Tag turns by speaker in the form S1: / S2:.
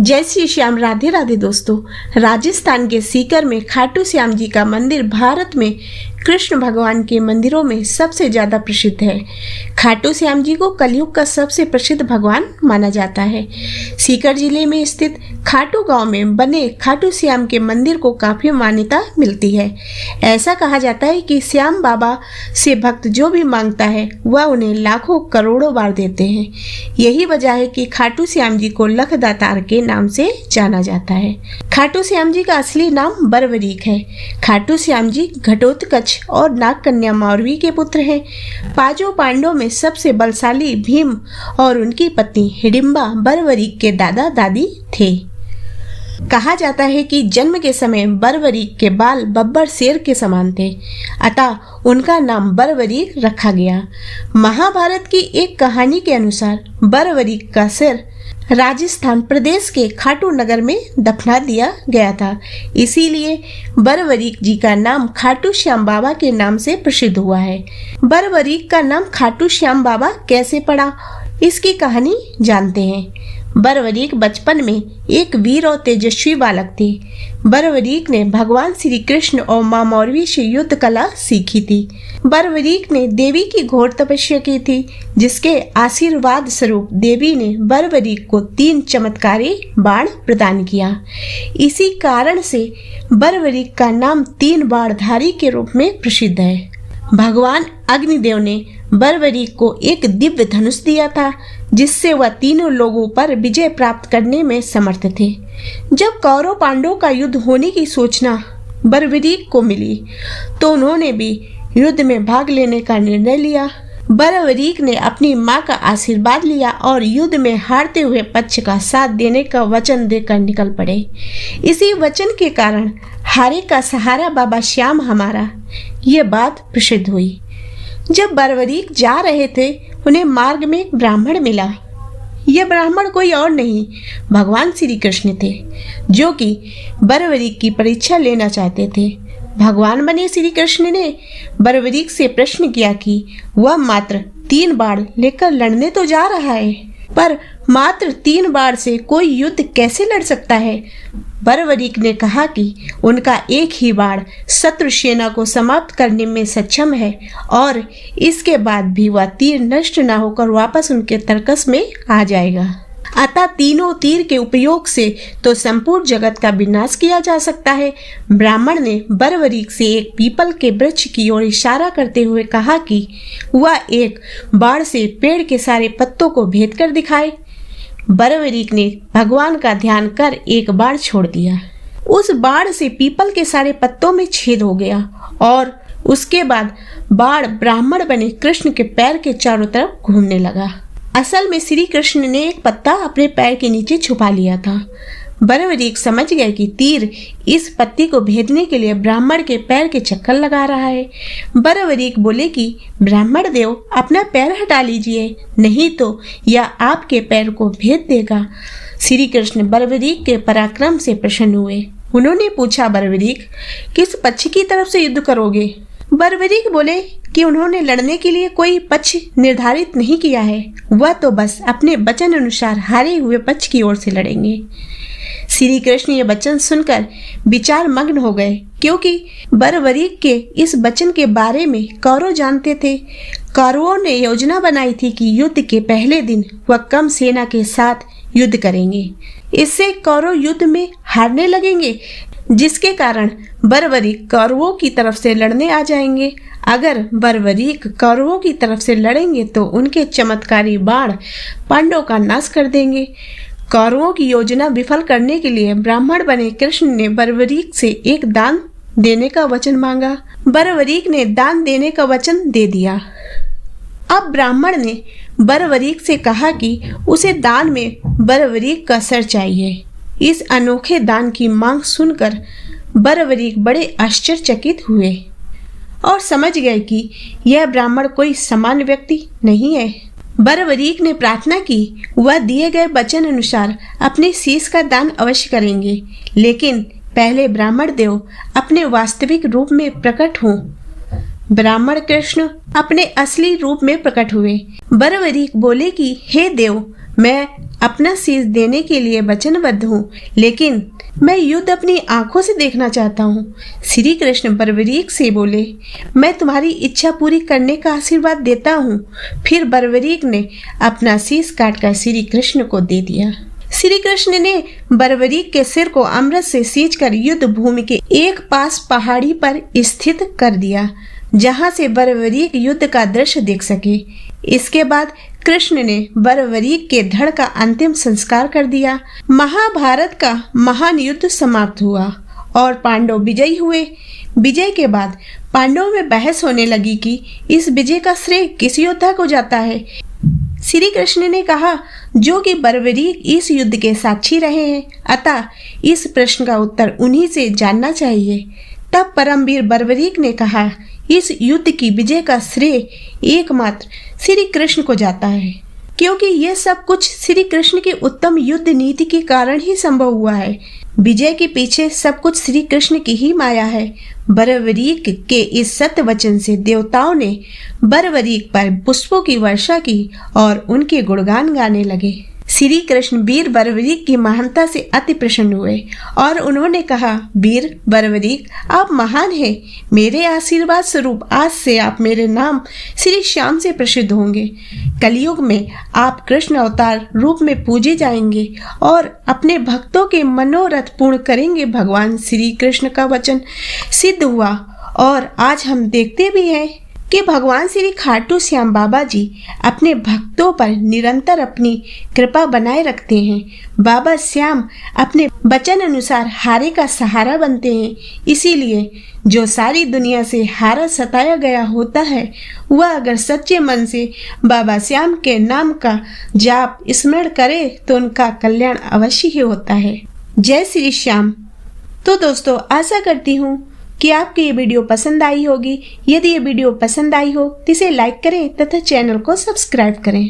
S1: जय श्री श्याम, राधे राधे दोस्तों। राजस्थान के सीकर में खाटू श्याम जी का मंदिर भारत में कृष्ण भगवान के मंदिरों में सबसे ज्यादा प्रसिद्ध है। खाटू श्याम जी को कलयुग का सबसे प्रसिद्ध भगवान माना जाता है। सीकर जिले में स्थित खाटू गांव में बने खाटू श्याम के मंदिर को काफी मान्यता मिलती है। ऐसा कहा जाता है कि श्याम बाबा से भक्त जो भी मांगता है वह उन्हें लाखों करोड़ों बार देते हैं। यही वजह है कि खाटू श्याम जी को लखदातार के नाम से जाना जाता है। खाटू श्याम जी का असली नाम बरवरीक है। खाटू श्याम जी घटोत्कच और नाग कन्या मौरवी के पुत्र हैं। पांचों पांडवों में सबसे बलशाली भीम और उनकी पत्नी हिडिंबा बरवरीक के दादा दादी थे। कहा जाता है कि जन्म के समय बरवरीक के बाल बब्बर शेर के समान थे, अतः उनका नाम बरवरीक रखा गया। महाभारत की एक कहानी के अनुसार बरवरीक का सिर राजस्थान प्रदेश के खाटू नगर में दफना दिया गया था, इसीलिए बरवरीक जी का नाम खाटू श्याम बाबा के नाम से प्रसिद्ध हुआ है। बरवरीक का नाम खाटू श्याम बाबा कैसे पड़ा, इसकी कहानी जानते हैं। बरवरीक बचपन में एक वीर और तेजस्वी बालक थे। बरवरीक ने भगवान श्री कृष्ण और मां मौरवी से युद्ध कला सीखी थी। बरवरीक ने देवी की घोर तपस्या की थी, जिसके आशीर्वाद स्वरूप देवी ने बरवरीक को 3 चमत्कारी बाण प्रदान किया। इसी कारण से बरवरीक का नाम 3 बाणधारी के रूप में प्रसिद्ध है। भगवान अग्निदेव ने बरवरीक को एक दिव्य धनुष दिया था, जिससे वह तीनों लोगों पर विजय प्राप्त करने में समर्थ थे। जब कौरव पांडवों का युद्ध होने की सूचना बरवरीक को मिली, तो उन्होंने भी युद्ध में भाग लेने का निर्णय लिया। बरवरीक ने अपनी मां का आशीर्वाद लिया और युद्ध में हारते हुए पक्ष का साथ देने का वचन देकर निकल पड़े। इसी वचन के कारण हारे का सहारा बाबा श्याम हमारा, ये बात प्रसिद्ध हुई। जब बरवरीक जा रहे थे, उन्हें मार्ग में एक ब्राह्मण मिला। यह ब्राह्मण कोई और नहीं, भगवान श्री कृष्ण थे, जो कि बरवरीक की परीक्षा लेना चाहते थे। भगवान बने श्री कृष्ण ने बरवरीक से प्रश्न किया कि वह मात्र 3 बाण लेकर लड़ने तो जा रहा है, पर मात्र 3 बाण से कोई युद्ध कैसे लड़ सकता है। बरवरीक ने कहा कि उनका एक ही बाण शत्रु सेना को समाप्त करने में सक्षम है और इसके बाद भी वह तीर नष्ट न होकर वापस उनके तरकस में आ जाएगा। अतः तीनों तीर के उपयोग से तो संपूर्ण जगत का विनाश किया जा सकता है। ब्राह्मण ने बरवरीक से एक पीपल के वृक्ष की ओर इशारा करते हुए कहा कि वह एक बाण से पेड़ के सारे पत्तों को भेद कर दिखाए। बरवरीक ने भगवान का ध्यान कर एक बाण छोड़ दिया। उस बाण से पीपल के सारे पत्तों में छेद हो गया और उसके बाद बाण ब्राह्मण बने कृष्ण के पैर के चारों तरफ घूमने लगा। असल में श्री कृष्ण ने एक पत्ता अपने पैर के नीचे छुपा लिया था। बरवरीक समझ गए कि तीर इस पत्ती को भेदने के लिए ब्राह्मण के पैर के चक्कर लगा रहा है। बरवरीक बोले कि ब्राह्मण देव, अपना पैर हटा लीजिए, नहीं तो यह आपके पैर को भेद देगा। श्री कृष्ण बरवरीक के पराक्रम से प्रसन्न हुए। उन्होंने पूछा, बरवरीक, किस पक्ष की तरफ से युद्ध करोगे? बरवरीक बोले कि उन्होंने लड़ने के लिए कोई पक्ष निर्धारित नहीं किया है, वह तो बस अपने वचन अनुसार हारे हुए पक्ष की ओर से लड़ेंगे। श्री कृष्ण ये वचन सुनकर विचार मग्न हो गए, क्योंकि बरवरीक के इस वचन के बारे में कौरव जानते थे। कौरवों ने योजना बनाई थी कि युद्ध के पहले दिन वह कम सेना के साथ युद्ध करेंगे। इससे कौरव युद्ध में हारने लगेंगे, जिसके कारण बरवरीक कौरवों की तरफ से लड़ने आ जाएंगे। अगर बरवरीक कौरवों की तरफ से लड़ेंगे तो उनके चमत्कारी बाण पांडवों का नाश कर देंगे। कौरवों की योजना विफल करने के लिए ब्राह्मण बने कृष्ण ने बरवरीक से एक दान देने का वचन मांगा। बरवरीक ने दान देने का वचन दे दिया। अब ब्राह्मण ने बरवरीक से कहा कि उसे दान में बरवरीक का सर चाहिए। इस अनोखे दान की मांग सुनकर बरवरीक बड़े आश्चर्यचकित हुए और समझ गए कि यह ब्राह्मण कोई सामान्य व्यक्ति नहीं है। बरवरीक ने प्रार्थना की, वह दिए गए वचन अनुसार अपने शीश का दान अवश्य करेंगे, लेकिन पहले ब्राह्मण देव अपने वास्तविक रूप में प्रकट हों। ब्राह्मण कृष्ण अपने असली रूप में प्रकट हुए। बरवरीक बोले कि हे देव, मैं अपना शीश देने के लिए वचनबद्ध हूँ, लेकिन मैं युद्ध अपनी आंखों से देखना चाहता हूँ। श्री कृष्ण बर्बरीक से बोले, मैं तुम्हारी इच्छा पूरी करने का आशीर्वाद देता हूँ। फिर बर्बरीक ने अपना शीश काटकर श्री कृष्ण को दे दिया। श्री कृष्ण ने बर्बरीक के सिर को अमृत से सींचकर युद्ध भूमि के एक पास पहाड़ी पर स्थित कर दिया, जहां से बर्बरीक युद्ध का दृश्य देख सके। इसके बाद कृष्ण ने बर्बरीक के धड़ का अंतिम संस्कार कर दिया। महाभारत का महान युद्ध समाप्त हुआ और पांडव विजयी हुए। विजय के बाद पांडवों में बहस होने लगी कि इस विजय का श्रेय किस योद्धा को जाता है। श्री कृष्ण ने कहा, जो कि बर्बरीक इस युद्ध के साक्षी रहे हैं, अतः इस प्रश्न का उत्तर उन्हीं से जानना चाहिए। तब परमवीर बर्बरीक ने कहा, इस युद्ध की विजय का श्रेय एकमात्र श्री कृष्ण को जाता है, क्योंकि यह सब कुछ श्री कृष्ण की उत्तम युद्ध नीति के कारण ही संभव हुआ है। विजय के पीछे सब कुछ श्री कृष्ण की ही माया है। बर्बरीक के इस सत्य वचन से देवताओं ने बर्बरीक पर पुष्पों की वर्षा की और उनके गुणगान गाने लगे। श्री कृष्ण वीर बर्बरीक की महानता से अति प्रसन्न हुए और उन्होंने कहा, वीर बर्बरीक, आप महान हैं। मेरे आशीर्वाद स्वरूप आज से आप मेरे नाम श्री श्याम से प्रसिद्ध होंगे। कलयुग में आप कृष्ण अवतार रूप में पूजे जाएंगे और अपने भक्तों के मनोरथ पूर्ण करेंगे। भगवान श्री कृष्ण का वचन सिद्ध हुआ और आज हम देखते भी हैं कि भगवान श्री खाटू श्याम बाबा जी अपने भक्तों पर निरंतर अपनी कृपा बनाए रखते हैं। बाबा श्याम अपने वचन अनुसार हारे का सहारा बनते हैं। इसीलिए जो सारी दुनिया से हारा सताया गया होता है, वह अगर सच्चे मन से बाबा श्याम के नाम का जाप स्मरण करे तो उनका कल्याण अवश्य ही होता है। जय श्री श्याम। तो दोस्तों, आशा करती हूँ कि आपको ये वीडियो पसंद आई होगी। यदि ये वीडियो पसंद आई हो तो इसे लाइक करें तथा चैनल को सब्सक्राइब करें।